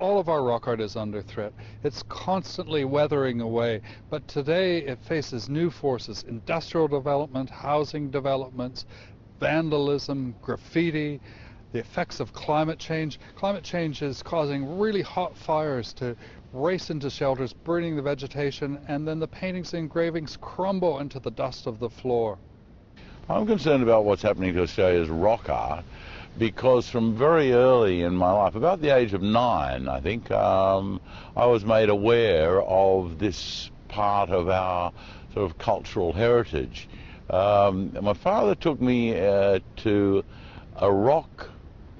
all of our rock art is under threat. It's constantly weathering away, but today it faces new forces: industrial development, housing developments, vandalism, graffiti, the effects of climate change. Climate change is causing really hot fires to race into shelters, burning the vegetation, and then the paintings and engravings crumble into the dust of the floor. I'm concerned about what's happening to Australia's rock art, because from very early in my life, about the age of 9, I think, I was made aware of this part of our sort of cultural heritage. My father took me to a rock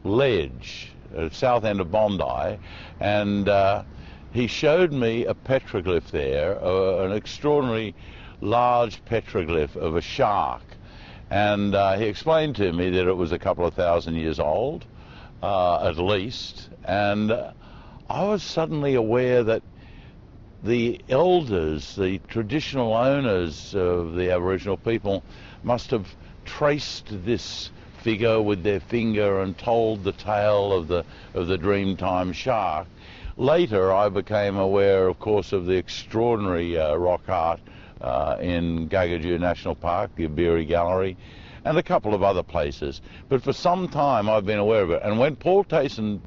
ledge at the south end of Bondi, and he showed me a petroglyph there, an extraordinary large petroglyph of a shark. And he explained to me that it was a couple of thousand years old, at least. And I was suddenly aware that the elders, the traditional owners of the Aboriginal people, must have traced this figure with their finger and told the tale of the Dreamtime shark. Later, I became aware, of course, of the extraordinary rock art in Gagajoo National Park, the Abiri Gallery, and a couple of other places. But for some time I've been aware of it. And when Professor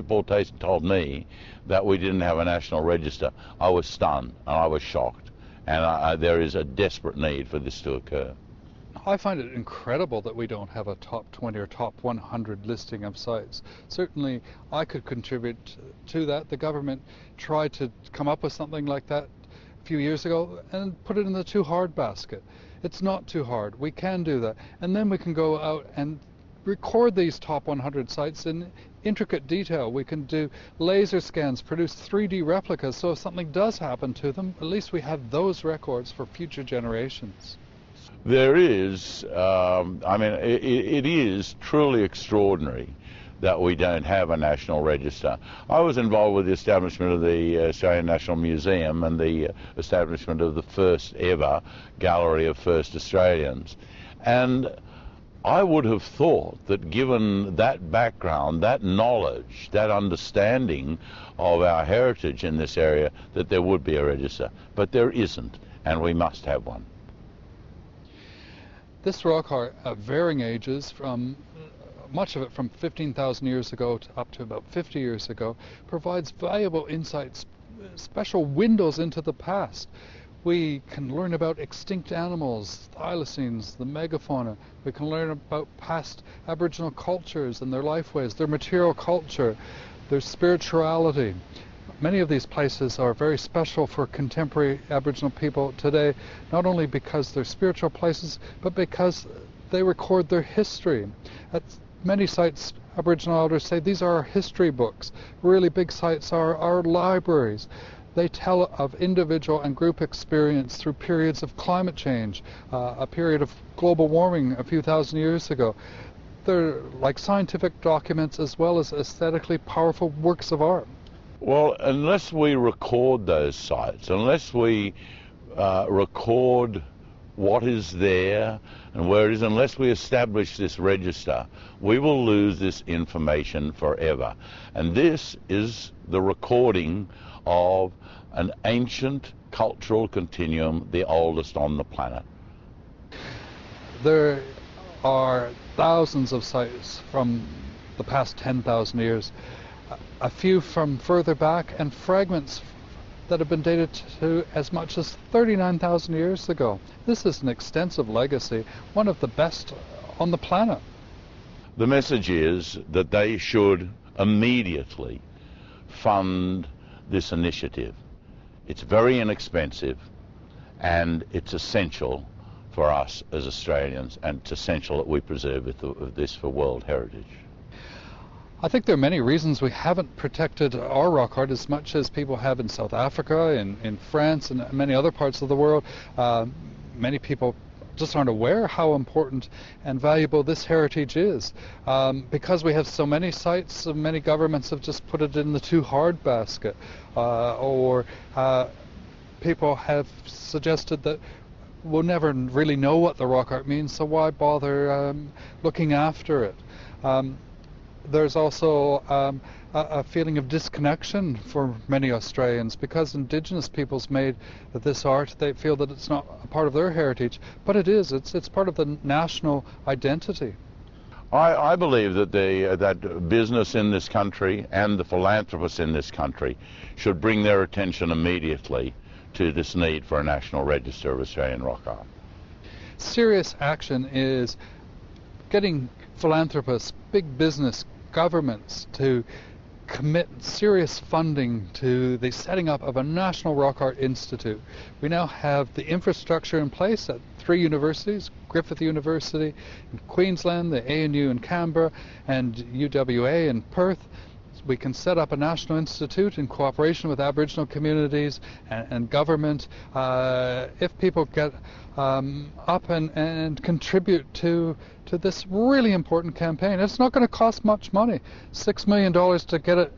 Paul Tacon told me that we didn't have a national register, I was stunned and I was shocked. And there is a desperate need for this to occur. I find it incredible that we don't have a top 20 or top 100 listing of sites. Certainly I could contribute to that. The government tried to come up with something like that few years ago and put it in the too hard basket. It's not too hard. We can do that, and then we can go out and record these top 100 sites in intricate detail. We can do laser scans, produce 3D replicas, so if something does happen to them, at least we have those records for future generations. There is, I mean, it is truly extraordinary that we don't have a national register. I was involved with the establishment of the Australian National Museum and the establishment of the first ever Gallery of First Australians. And I would have thought that given that background, that knowledge, that understanding of our heritage in this area, that there would be a register. But there isn't, and we must have one. This rock art of varying ages, from much of it from 15,000 years ago to up to about 50 years ago, provides valuable insights, special windows into the past. We can learn about extinct animals, thylacines, the megafauna. We can learn about past Aboriginal cultures and their lifeways, their material culture, their spirituality. Many of these places are very special for contemporary Aboriginal people today, not only because they're spiritual places, but because they record their history. At many sites, Aboriginal elders say these are our history books. Really big sites are our libraries. They tell of individual and group experience through periods of climate change, a period of global warming a few thousand years ago. They're like scientific documents as well as aesthetically powerful works of art. Well, unless we record those sites, unless we record what is there and where it is, unless we establish this register, we will lose this information forever. And this is the recording of an ancient cultural continuum, the oldest on the planet. There are thousands of sites from the past 10,000 years, a few from further back, and fragments that have been dated to as much as 39,000 years ago. This is an extensive legacy, one of the best on the planet. The message is that they should immediately fund this initiative. It's very inexpensive and it's essential for us as Australians, and it's essential that we preserve this for World Heritage. I think there are many reasons we haven't protected our rock art as much as people have in South Africa, in France, and many other parts of the world. Many people just aren't aware how important and valuable this heritage is. Because we have so many sites, so many governments have just put it in the too hard basket. Or people have suggested that we'll never really know what the rock art means, so why bother looking after it? there's also a feeling of disconnection for many Australians because Indigenous peoples made this art. They feel that it's not a part of their heritage, but it is. It's part of the national identity. I believe that that business in this country and the philanthropists in this country should bring their attention immediately to this need for a national register of Australian rock art. Serious action is getting philanthropists, big business, governments to commit serious funding to the setting up of a National Rock Art Institute. We now have the infrastructure in place at 3 universities, Griffith University in Queensland, the ANU in Canberra, and UWA in Perth. We can set up a national institute in cooperation with Aboriginal communities and government. If people get up and contribute to this really important campaign, it's not going to cost much money. $6 million to get it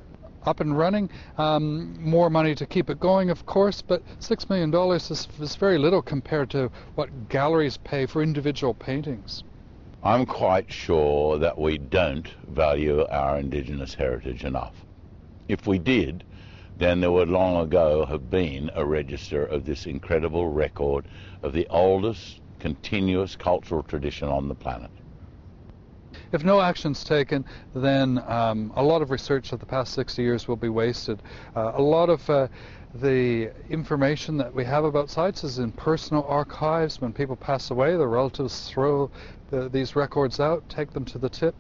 up and running, more money to keep it going, of course, but $6 million is very little compared to what galleries pay for individual paintings. I'm quite sure that we don't value our Indigenous heritage enough. If we did, then there would long ago have been a register of this incredible record of the oldest continuous cultural tradition on the planet. If no action's taken, then a lot of research of the past 60 years will be wasted. A lot of the information that we have about sites is in personal archives. When people pass away, their relatives throw these records out, take them to the tip.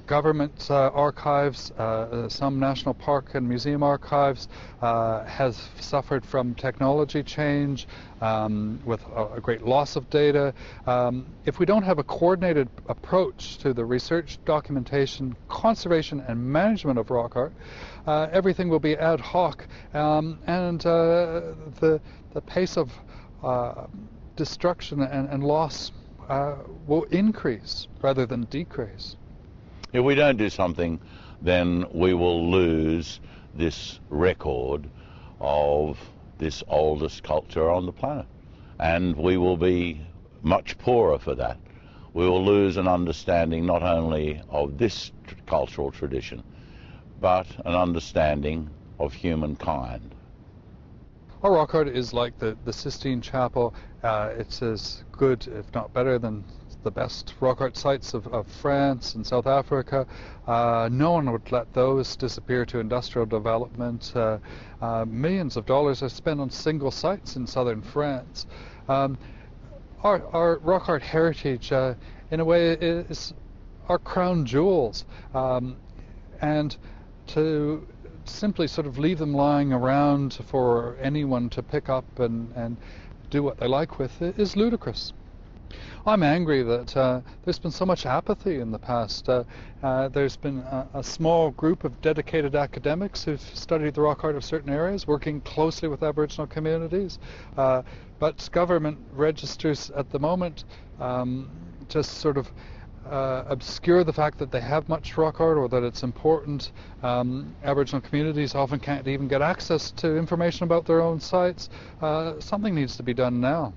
Government archives, some national park and museum archives has suffered from technology change with a great loss of data. If we don't have a coordinated approach to the research, documentation, conservation and management of rock art, everything will be ad hoc, and the pace of destruction and loss will increase rather than decrease. If we don't do something, then we will lose this record of this oldest culture on the planet. And we will be much poorer for that. We will lose an understanding not only of this cultural tradition, but an understanding of humankind. Our rock art is like the Sistine Chapel. It's as good, if not better, than the best rock art sites of France and South Africa. No one would let those disappear to industrial development. Millions of dollars are spent on single sites in southern France. Our rock art heritage, in a way, is our crown jewels. And to simply sort of leave them lying around for anyone to pick up and do what they like with is ludicrous. I'm angry that there's been so much apathy in the past. There's been a small group of dedicated academics who've studied the rock art of certain areas, working closely with Aboriginal communities. But government registers at the moment just sort of obscure the fact that they have much rock art or that it's important. Aboriginal communities often can't even get access to information about their own sites. Something needs to be done now.